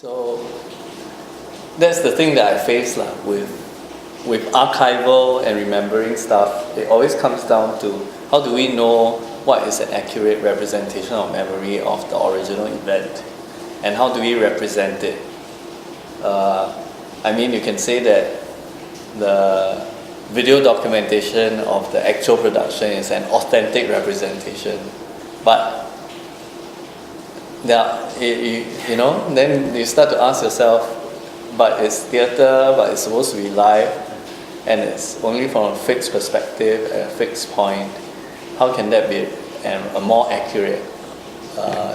So that's the thing that I face with archival and remembering stuff. It always comes down to how do we know what is an accurate representation of memory of the original event, and how do we represent it. I mean, you can say that the video documentation of the actual production is an authentic representation, but then you start to ask yourself, but it's theatre, but it's supposed to be live, and it's only from a fixed perspective at a fixed point. How can that be a more accurate?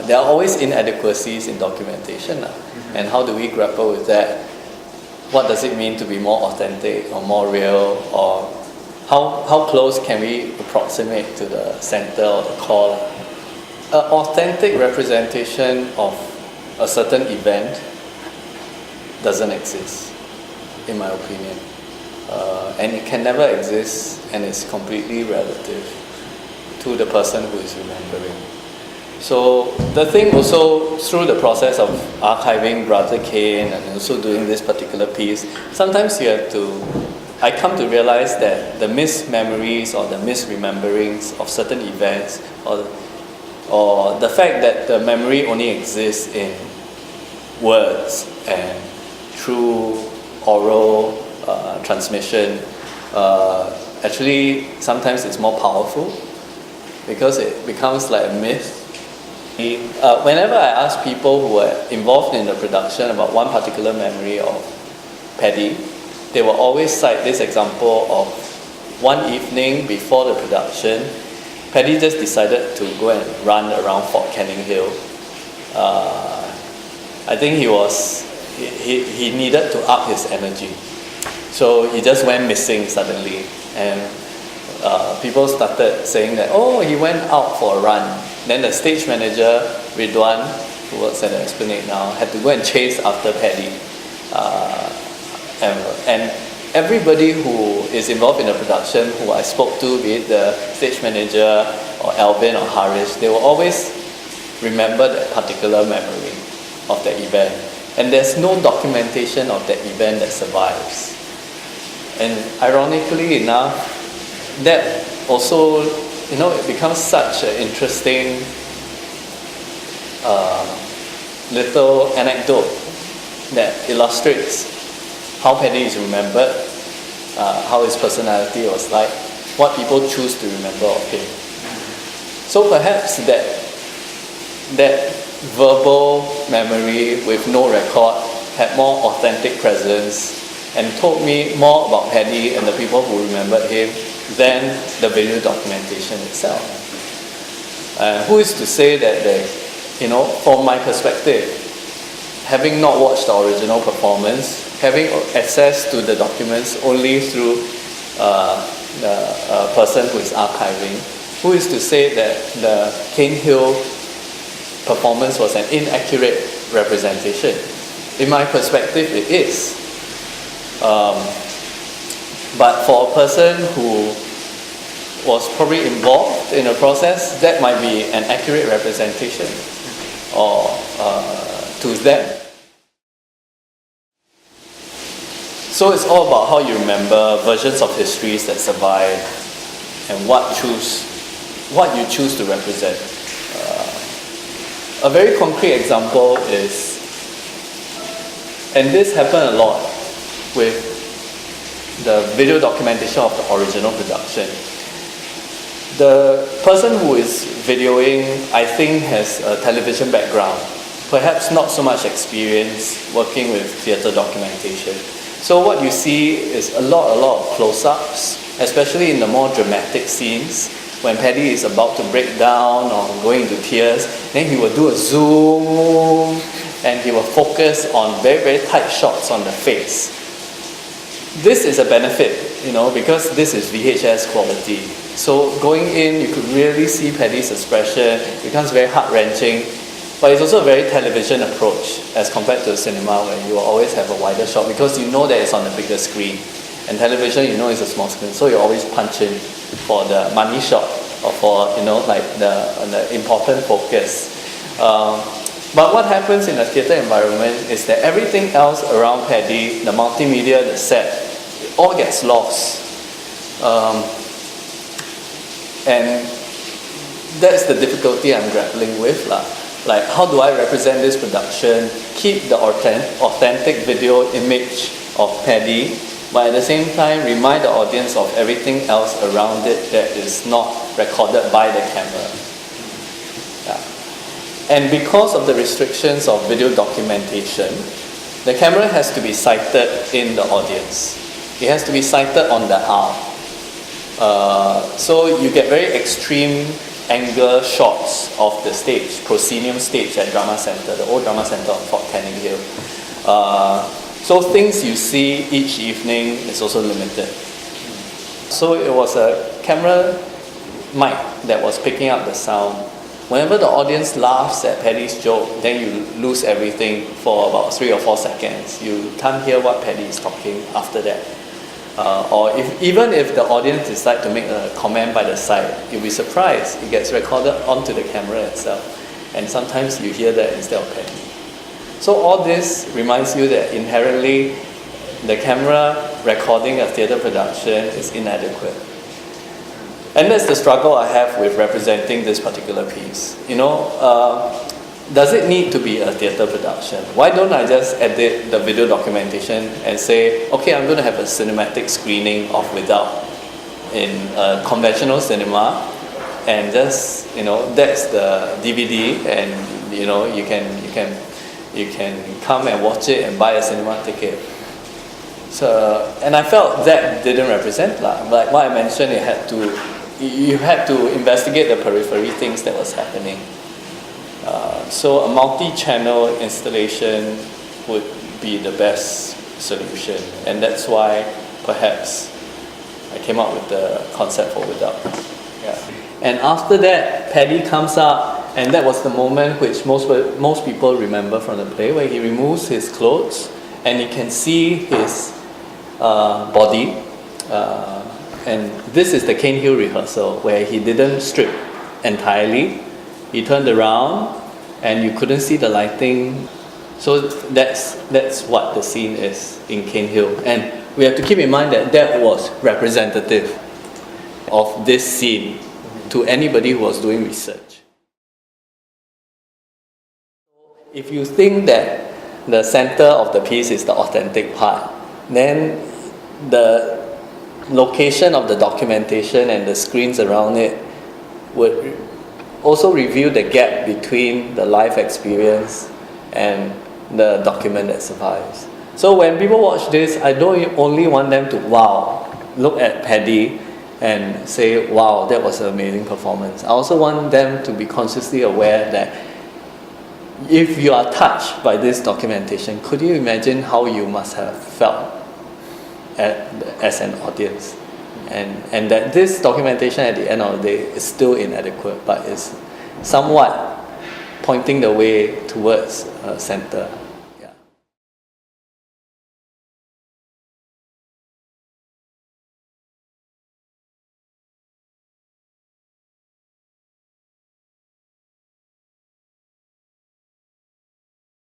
There are always inadequacies in documentation, and how do we grapple with that? What does it mean to be more authentic or more real, or how close can we approximate to the center or the core? An authentic representation of a certain event doesn't exist, in my opinion, and it can never exist, and it's completely relative to the person who is remembering. So the thing also, through the process of archiving Brother Kane and also doing this particular piece, sometimes I come to realize that the mismemories or the misrememberings of certain events, or the fact that the memory only exists in words and through oral transmission, actually sometimes it's more powerful because it becomes like a myth. Whenever I ask people who were involved in the production about one particular memory of Paddy, they will always cite this example of one evening before the production, Paddy just decided to go and run around Fort Canning Hill. I think he needed to up his energy, so he just went missing suddenly, and people started saying that, oh, he went out for a run. Then the stage manager, Ridwan, who works at the Esplanade now, had to go and chase after Paddy. And everybody who is involved in the production, who I spoke to, be it the stage manager or Alvin or Harish, they will always remember that particular memory of the event. And there's no documentation of that event that survives. And ironically enough, that also, it becomes such an interesting little anecdote that illustrates how Paddy is remembered, how his personality was like, what people choose to remember of him. So perhaps that verbal memory with no record had more authentic presence and told me more about Paddy and the people who remembered him than the video documentation itself. Who is to say that from my perspective, having not watched the original performance, having access to the documents only through the person who is archiving, who is to say that the Cane Hill performance was an inaccurate representation? In my perspective, it is. But for a person who was probably involved in a process, that might be an accurate representation or to them. So it's all about how you remember versions of histories that survive and what you choose to represent. A very concrete example is, and this happened a lot with the video documentation of the original production. The person who is videoing, I think, has a television background, perhaps not so much experience working with theatre documentation. So what you see is a lot of close-ups, especially in the more dramatic scenes, when Paddy is about to break down or going into tears. Then he will do a zoom, and he will focus on very, very tight shots on the face. This is a benefit, because this is VHS quality. So going in, you could really see Paddy's expression. It becomes very heart-wrenching. But it's also a very television approach as compared to the cinema, where you will always have a wider shot because you know that it's on the bigger screen. And television, it's a small screen, so you always punch in for the money shot or for, the important focus. But what happens in a theatre environment is that everything else around Paddy, the multimedia, the set, it all gets lost. And that's the difficulty I'm grappling with. Like, how do I represent this production, keep the authentic video image of Paddy, but at the same time remind the audience of everything else around it that is not recorded by the camera. And because of the restrictions of video documentation, the camera has to be sighted in the audience. It has to be sighted on the arm. So you get very extreme angle shots of the stage, proscenium stage at Drama Centre, the old Drama Centre on Fort Canning Hill. So things you see each evening is also limited. So it was a camera mic that was picking up the sound. Whenever the audience laughs at Paddy's joke, then you lose everything for about 3 or 4 seconds. You can't hear what Paddy is talking after that. Or even if the audience decide to make a comment by the side, you'll be surprised. It gets recorded onto the camera itself. And sometimes you hear that instead of Paddy. So all this reminds you that inherently the camera recording a theatre production is inadequate. And that's the struggle I have with representing this particular piece. Does it need to be a theatre production? Why don't I just edit the video documentation and say, okay, I'm going to have a cinematic screening of Without in a conventional cinema, and just, that's the DVD, and you can come and watch it and buy a cinema ticket. So, and I felt that didn't represent like what I mentioned. You had to investigate the periphery things that was happening. So a multi-channel installation would be the best solution, and that's why perhaps I came up with the concept for Without. Yeah. And after that, Paddy comes up, and that was the moment which most people remember from the play, where he removes his clothes and you can see his body. And this is the Cane Hill rehearsal, where he didn't strip entirely. He turned around and you couldn't see the lighting. So that's what the scene is in Cane Hill. And we have to keep in mind that was representative of this scene to anybody who was doing research. If you think that the center of the piece is the authentic part, then the location of the documentation and the screens around it would also reveal the gap between the life experience and the document that survives. So when people watch this, I don't only want them to look at Paddy and say, wow, that was an amazing performance. I also want them to be consciously aware that if you are touched by this documentation, could you imagine how you must have felt as an audience? And that this documentation at the end of the day is still inadequate, but is somewhat pointing the way towards a center.